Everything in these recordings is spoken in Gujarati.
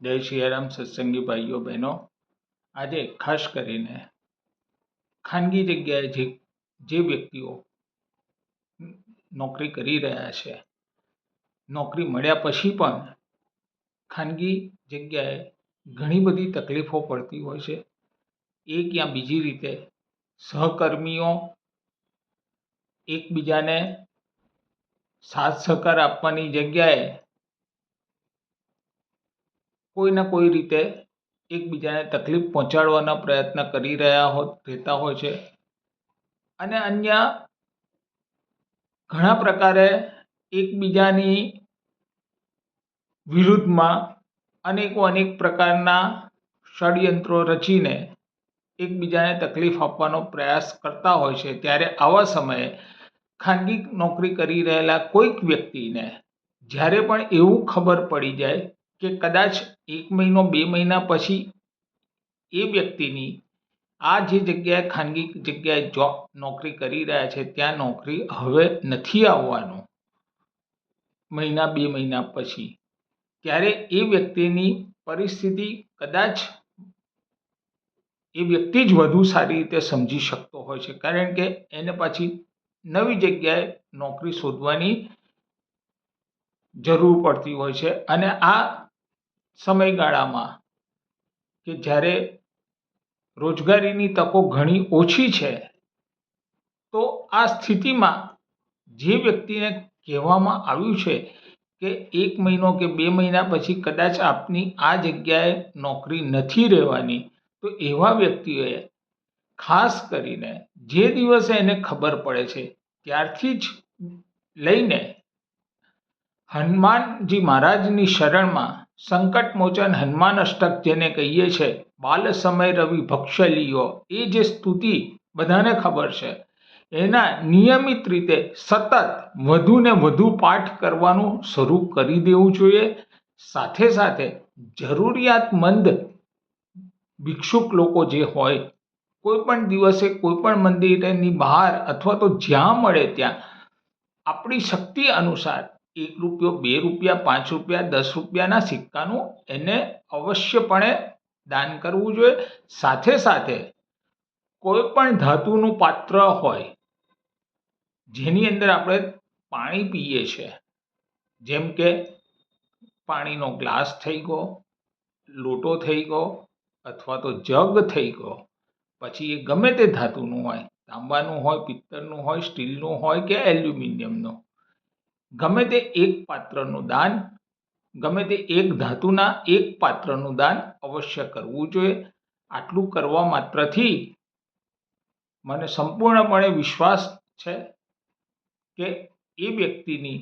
જય સિયારામ સત્સંગી ભાઈઓ બહેનો। આજે ખાસ કરીને ખાનગી જગ્યાએ જે વ્યક્તિઓ નોકરી કરી રહ્યા છે, નોકરી મળ્યા પછી પણ ખાનગી જગ્યાએ ઘણી બધી તકલીફો પડતી હોય છે। એક યા બીજી રીતે સહકર્મીઓ એકબીજાને સાથ સહકાર આપવાની જગ્યાએ કોઈના કોઈ રીતે એકબીજાને તકલીફ પહોંચાડવાના પ્રયત્ન કરી રહેતા હોય છે અને અન્ય ઘણા પ્રકારે એકબીજાની વિરુદ્ધમાં અનેક પ્રકારના ષડયંત્રો રચીને એકબીજાને તકલીફ આપવાનો પ્રયાસ કરતા હોય છે। ત્યારે આવા સમયે ખાનગી નોકરી કરી રહેલા કોઈક વ્યક્તિને જ્યારે પણ એવું ખબર પડી જાય કે કદાચ 1 મહિનો 2 મહિના પછી એ વ્યક્તિની આ જે જગ્યાએ ખાનગી જગ્યાએ નોકરી કરી રહ્યા છે ત્યાં નોકરી હવે નથી આવવાનું મહિના 2 મહિના પછી, ત્યારે એ વ્યક્તિની પરિસ્થિતિ કદાચ એ વ્યક્તિ જ વધુ સારી રીતે સમજી શકતો હોય છે, કારણ કે એને પાછી નવી જગ્યાએ નોકરી શોધવાની જરૂર પડતી હોય છે અને આ સમયગાળામાં કે જ્યારે રોજગારીની તકો ઘણી ઓછી છે, તો આ સ્થિતિમાં જે વ્યક્તિને કહેવામાં આવ્યું છે કે 1 મહિનો કે 2 મહિના પછી કદાચ આપની આ જગ્યાએ નોકરી નથી રહેવાની, તો એવા વ્યક્તિઓએ ખાસ કરીને જે દિવસે એને ખબર પડે છે ત્યારથી જ લઈને હનુમાનજી મહારાજની શરણમાં સંકટમોચન હનુમાન અષ્ટક જેને કહીએ છીએ, બાલ સમય રવિ ભક્ષ્ય લિયો, એ જે સ્તુતિ બધાને ખબર છે, એના નિયમિત રીતે સતત વધુ ને વધુ પાઠ કરવાનું શરૂ કરી દેવું જોઈએ। સાથે સાથે જરૂરિયાતમંદ ભિક્ષુક લોકો જે હોય, કોઈ પણ દિવસે કોઈ પણ મંદિરની બહાર અથવા તો જ્યાં મળે ત્યાં આપણી શક્તિ અનુસાર 1 રૂપિયો 2 રૂપિયા 5 રૂપિયા 10 રૂપિયાના સિક્કાનું એને અવશ્યપણે દાન કરવું જોઈએ। સાથે સાથે કોઈ પણ ધાતુનું પાત્ર હોય જેની અંદર આપણે પાણી પીએ છીએ, જેમ કે પાણીનો ગ્લાસ થઈ ગયો, લોટો થઈ ગયો અથવા તો જગ થઈ ગયો, પછી એ ગમે તે ધાતુનું હોય, તાંબાનું હોય, પિત્તળનું હોય, સ્ટીલનું હોય કે એલ્યુમિનિયમનું, ગમે તે એક પાત્રનું દાન, ગમે તે એક ધાતુના એક પાત્રનું દાન અવશ્ય કરવું જોઈએ। આટલું કરવા માત્રથી મને સંપૂર્ણપણે વિશ્વાસ છે કે એ વ્યક્તિની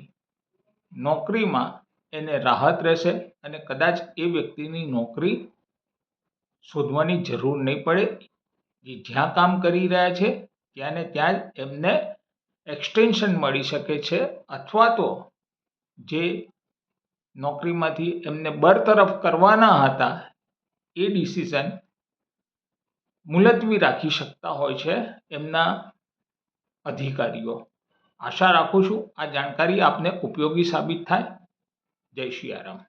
નોકરીમાં એને રાહત રહેશે અને કદાચ એ વ્યક્તિની નોકરી શોધવાની જરૂર નહીં પડે। જે જ્યાં કામ કરી રહ્યા છે ત્યાં ને ત્યાં જ એમને એક્સટેન્શન મળી શકે છે અથવા તો જે નોકરીમાંથી એમને બરતરફ કરવાના હતા એ ડિસિઝન મુલતવી રાખી શકતા હોય છે એમના અધિકારીઓ। આશા રાખું છું આ જાણકારી આપને ઉપયોગી સાબિત થાય। જય સિયારામ।